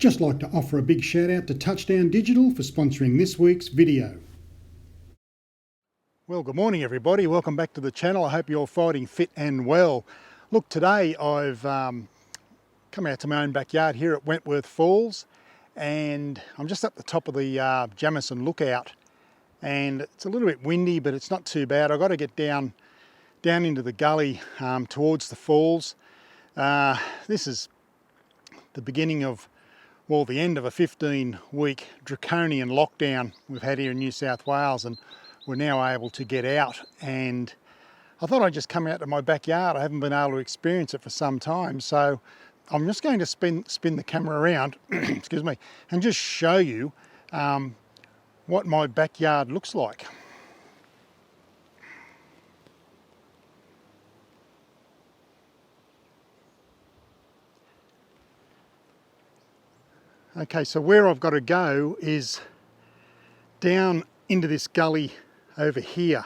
Just like to offer a big shout out to Touchdown Digital for sponsoring this week's video. Well, good morning everybody. Welcome back to the channel. I hope you're fighting fit and well. Look, today I've come out to my own backyard here at Wentworth Falls, and I'm just up the top of the Jamison Lookout, and it's a little bit windy, but it's not too bad. I've got to get down into the gully towards the falls. This is the beginning of, well, the end of a 15-week draconian lockdown we've had here in New South Wales, and we're now able to get out. And I thought I'd just come out to my backyard. I haven't been able to experience it for some time, so I'm just going to spin the camera around, excuse me, and just show you what my backyard looks like. Okay, so where I've got to go is down into this gully over here.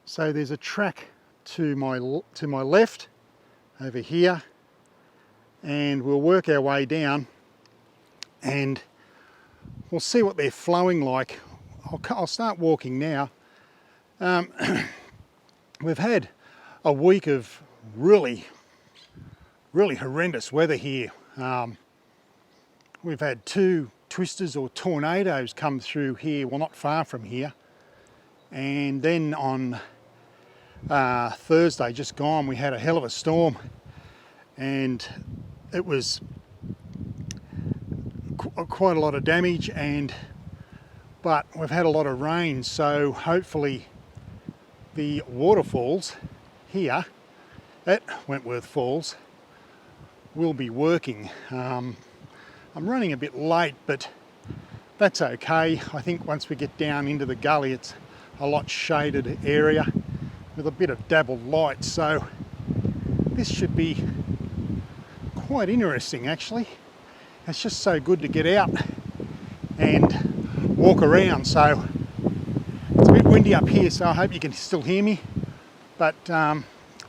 So there's a track to my left over here, and we'll work our way down and we'll see what they're flowing like. I'll start walking now. We've had a week of really horrendous weather here. We've had two twisters or tornadoes come through here, well, not far from here. And then on Thursday, just gone, we had a hell of a storm. And it was quite a lot of damage, but we've had a lot of rain. So hopefully the waterfalls here at Wentworth Falls will be working. I'm running a bit late, but that's okay. I think once we get down into the gully, it's a lot shaded area with a bit of dabbled light, so this should be quite interesting actually. It's just so good to get out and walk around. So it's a bit windy up here, so I hope you can still hear me, but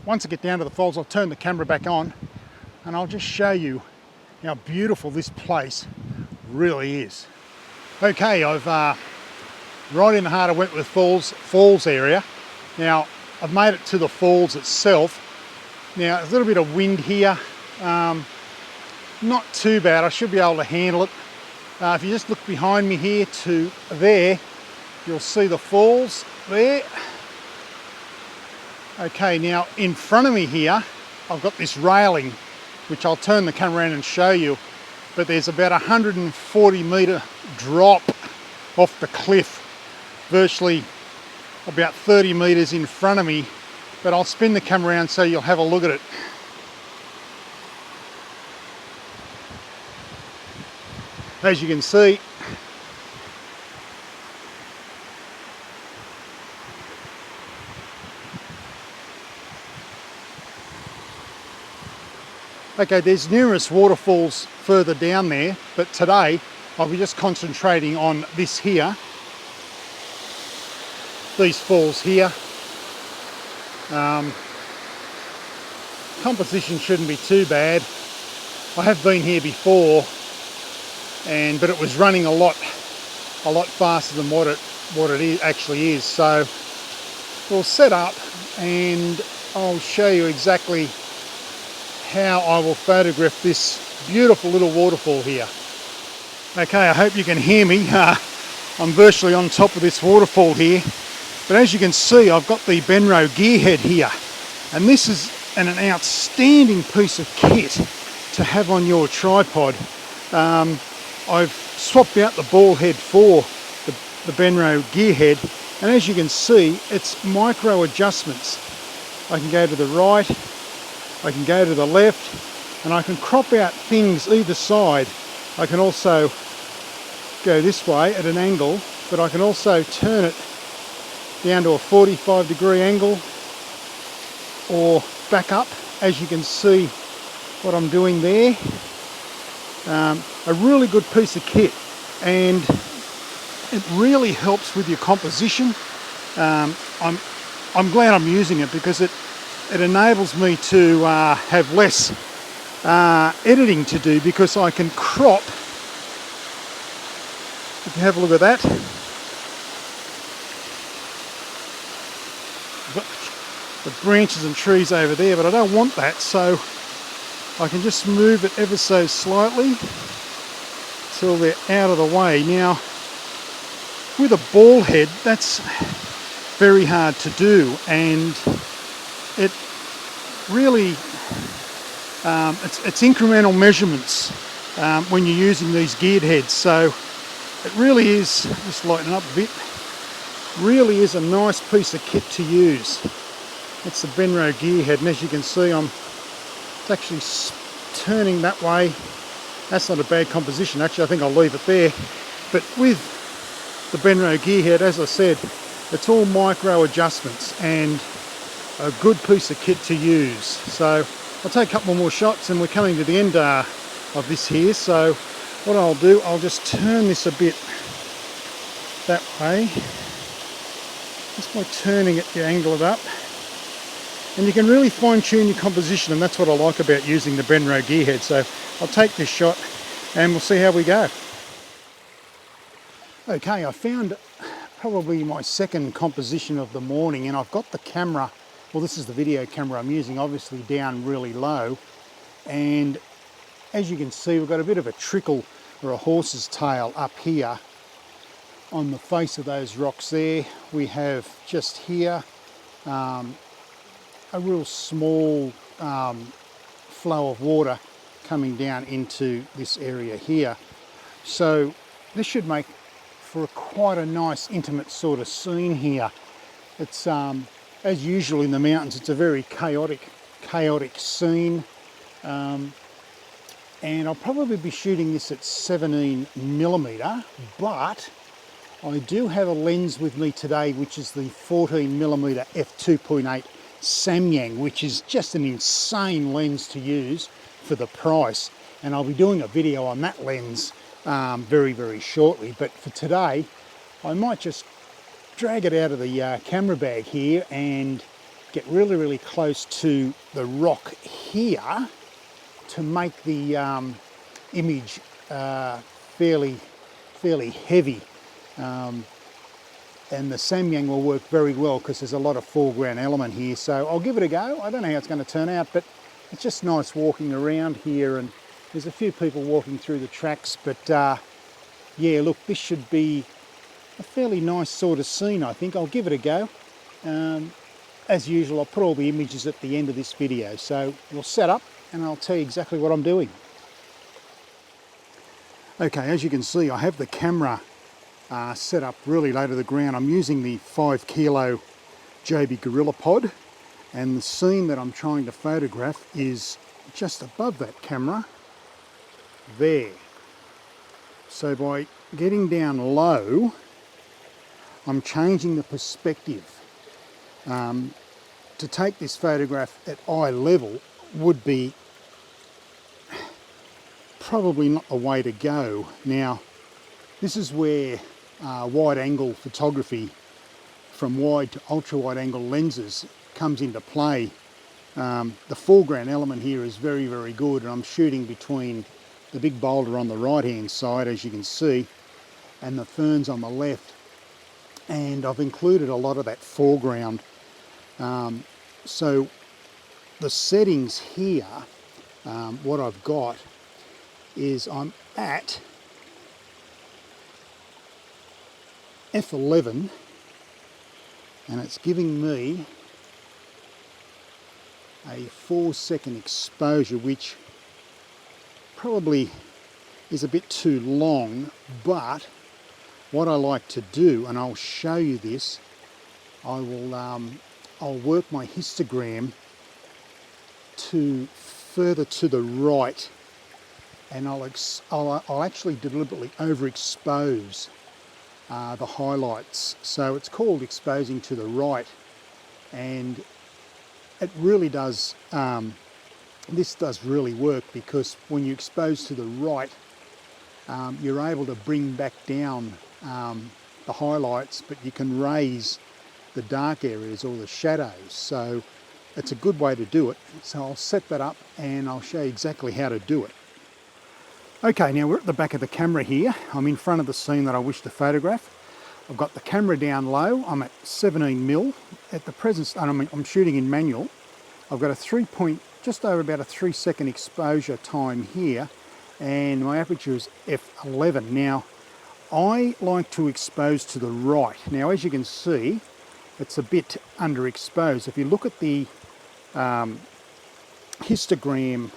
once I get down to the falls, I'll turn the camera back on and I'll just show you how beautiful this place really is. Okay, I've right in the heart of Wentworth Falls area. Now I've made it to the falls itself. Now a little bit of wind here, not too bad. I should be able to handle it. If you just look behind me here to there, you'll see the falls there. Okay, now in front of me here, I've got this railing, which I'll turn the camera around and show you, but there's about a 140-metre drop off the cliff, virtually about 30 metres in front of me, but I'll spin the camera around so you'll have a look at it. As you can see, okay, there's numerous waterfalls further down there, but today I'll be just concentrating on this here, these falls here. Composition shouldn't be too bad. I have been here before, but it was running a lot faster than what it actually is. So we'll set up and I'll show you exactly how I will photograph this beautiful little waterfall here. Okay, I hope you can hear me. I'm virtually on top of this waterfall here, but as you can see, I've got the Benro gearhead here, and this is an outstanding piece of kit to have on your tripod. I've swapped out the ball head for the Benro gearhead, and as you can see, it's micro adjustments. I can go to the right, I can go to the left, and I can crop out things either side. I can also go this way at an angle, but I can also turn it down to a 45-degree angle or back up, as you can see what I'm doing there. A really good piece of kit, and it really helps with your composition. I'm glad I'm using it because it enables me to have less editing to do, because I can crop You can have a look at that. I've got the branches and trees over there, but I don't want that, so I can just move it ever so slightly till they're out of the way. Now, with a ball head, that's very hard to do, and it really, it's incremental measurements when you're using these geared heads, so it really is, just lighten up a bit, really is a nice piece of kit to use. It's the Benro gear head, and as you can see, it's actually turning that way. That's not a bad composition, actually. I think I'll leave it there. But with the Benro gear head, as I said, it's all micro adjustments and a good piece of kit to use. So I'll take a couple more shots and we're coming to the end of this here. So what I'll do, I'll just turn this a bit that way. Just by turning it, you angle it up. And you can really fine tune your composition, and that's what I like about using the Benro gear head. So I'll take this shot and we'll see how we go. Okay, I found probably my second composition of the morning, and I've got the camera, well, this is the video camera I'm using, obviously down really low, and as you can see, we've got a bit of a trickle or a horse's tail up here on the face of those rocks there. We have just here a real small flow of water coming down into this area here. So this should make for quite a nice intimate sort of scene here. It's as usual in the mountains, it's a very chaotic scene, and I'll probably be shooting this at 17mm, but I do have a lens with me today which is the 14mm f2.8 Samyang, which is just an insane lens to use for the price, and I'll be doing a video on that lens very shortly. But for today I might just drag it out of the camera bag here and get really close to the rock here to make the image fairly heavy, and the Samyang will work very well because there's a lot of foreground element here. So I'll give it a go. I don't know how it's going to turn out, but it's just nice walking around here, and there's a few people walking through the tracks, but yeah, look, this should be a fairly nice sort of scene, I think. I'll give it a go. As usual, I'll put all the images at the end of this video, so we'll set up and I'll tell you exactly what I'm doing. Okay, as you can see, I have the camera set up really low to the ground. I'm using the 5 kilo JB Gorilla Pod, and the scene that I'm trying to photograph is just above that camera there. So by getting down low, I'm changing the perspective. To take this photograph at eye level would be probably not the way to go. Now, this is where wide angle photography from wide to ultra wide angle lenses comes into play. The foreground element here is very good, and I'm shooting between the big boulder on the right hand side, as you can see, and the ferns on the left, and I've included a lot of that foreground. So the settings here, what I've got is I'm at f11, and it's giving me a 4-second exposure, which probably is a bit too long, but what I like to do, and I'll show you this, I'll work my histogram to further to the right, and I'll actually deliberately overexpose the highlights. So it's called exposing to the right, and it really does, this does really work, because when you expose to the right, you're able to bring back down the highlights, but you can raise the dark areas or the shadows. So it's a good way to do it. So I'll set that up and I'll show you exactly how to do it. Okay, now we're at the back of the camera here. I'm in front of the scene that I wish to photograph. I've got the camera down low. I'm at 17mm at the present, and I'm shooting in manual. I've got just over about a 3-second exposure time here, and my aperture is f11. Now, I like to expose to the right. Now, as you can see, it's a bit underexposed. If you look at the histogram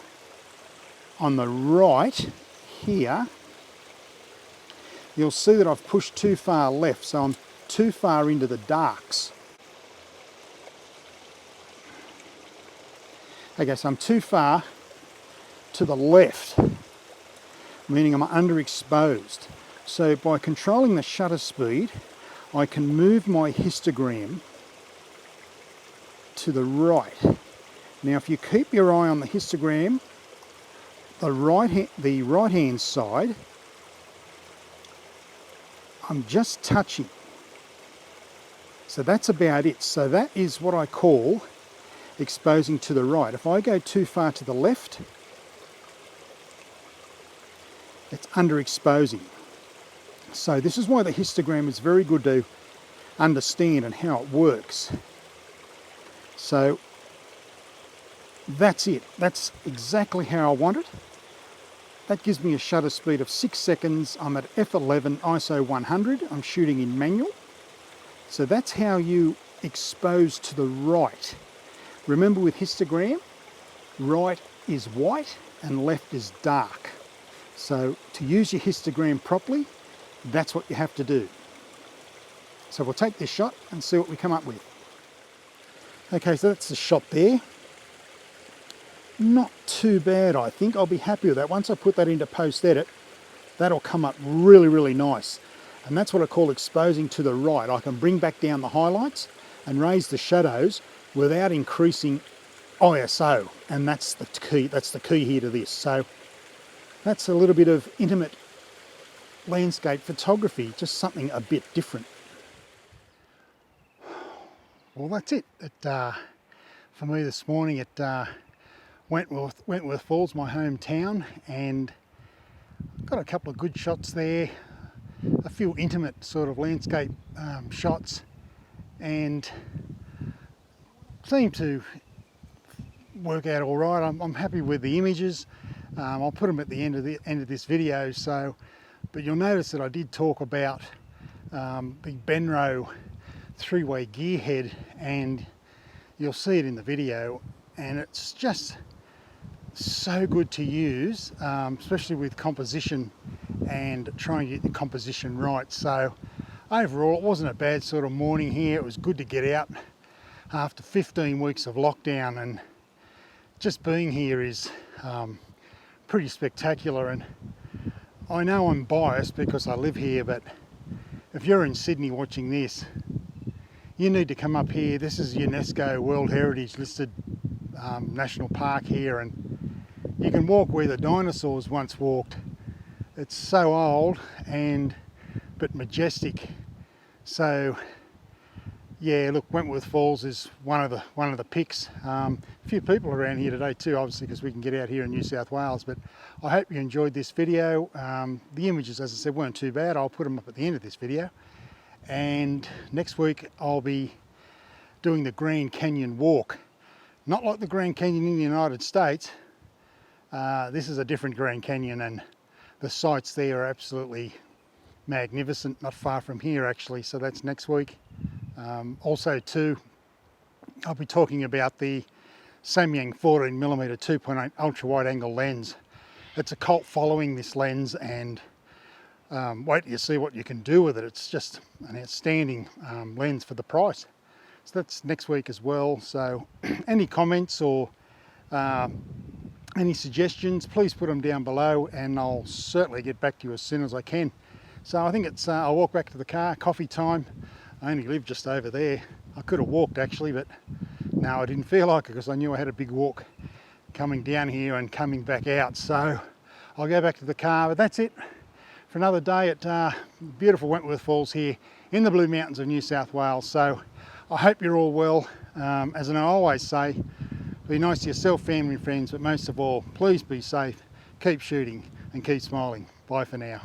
on the right here, you'll see that I've pushed too far left, so I'm too far into the darks. Okay, so I'm too far to the left, meaning I'm underexposed. So by controlling the shutter speed, I can move my histogram to the right. Now, if you keep your eye on the histogram, the right-hand side, I'm just touching. So that's about it. So that is what I call exposing to the right. If I go too far to the left, it's underexposing. So this is why the histogram is very good to understand and how it works. So that's it. That's exactly how I want it. That gives me a shutter speed of 6 seconds. I'm at f11 ISO 100. I'm shooting in manual. So that's how you expose to the right. Remember, with histogram, right is white and left is dark. So to use your histogram properly, that's what you have to do. So we'll take this shot and see what we come up with. Okay, so that's the shot there. Not too bad, I think. I'll be happy with that. Once I put that into post-edit, that'll come up really, really nice. And that's what I call exposing to the right. I can bring back down the highlights and raise the shadows without increasing ISO. And that's the key. That's the key here to this. So that's a little bit of intimate landscape photography, just something a bit different. Well, that's it. For me this morning at Wentworth Falls, my hometown, and got a couple of good shots there, a few intimate sort of landscape shots, and seem to work out all right. I'm happy with the images. I'll put them at the end of this video. So, but you'll notice that I did talk about the Benro 3-way gear head, and you'll see it in the video, and it's just so good to use, especially with composition and trying to get the composition right. So overall, it wasn't a bad sort of morning here. It was good to get out after 15 weeks of lockdown, and just being here is pretty spectacular. And I know I'm biased because I live here, but if you're in Sydney watching this, you need to come up here. This is UNESCO World Heritage listed national park here, and you can walk where the dinosaurs once walked. It's so old but majestic. So yeah, look, Wentworth Falls is one of the picks. A few people around here today too, obviously, because we can get out here in New South Wales. But I hope you enjoyed this video. The images, as I said, weren't too bad. I'll put them up at the end of this video. And next week I'll be doing the Grand Canyon walk. Not like the Grand Canyon in the United States. This is a different Grand Canyon, and the sights there are absolutely magnificent. Not far from here actually, so that's next week. Also too, I'll be talking about the Samyang 14mm 2.8 ultra wide angle lens. It's a cult following, this lens, and wait till you see what you can do with it. It's just an outstanding lens for the price. So that's next week as well. So any comments or any suggestions, please put them down below, and I'll certainly get back to you as soon as I can. So I think it's I'll walk back to the car, coffee time. I only live just over there. I could have walked actually, but no, I didn't feel like it because I knew I had a big walk coming down here and coming back out. So I'll go back to the car, but that's it for another day at beautiful Wentworth Falls here in the Blue Mountains of New South Wales. So I hope you're all well. As I always say, be nice to yourself, family and friends, but most of all, please be safe, keep shooting, and keep smiling. Bye for now.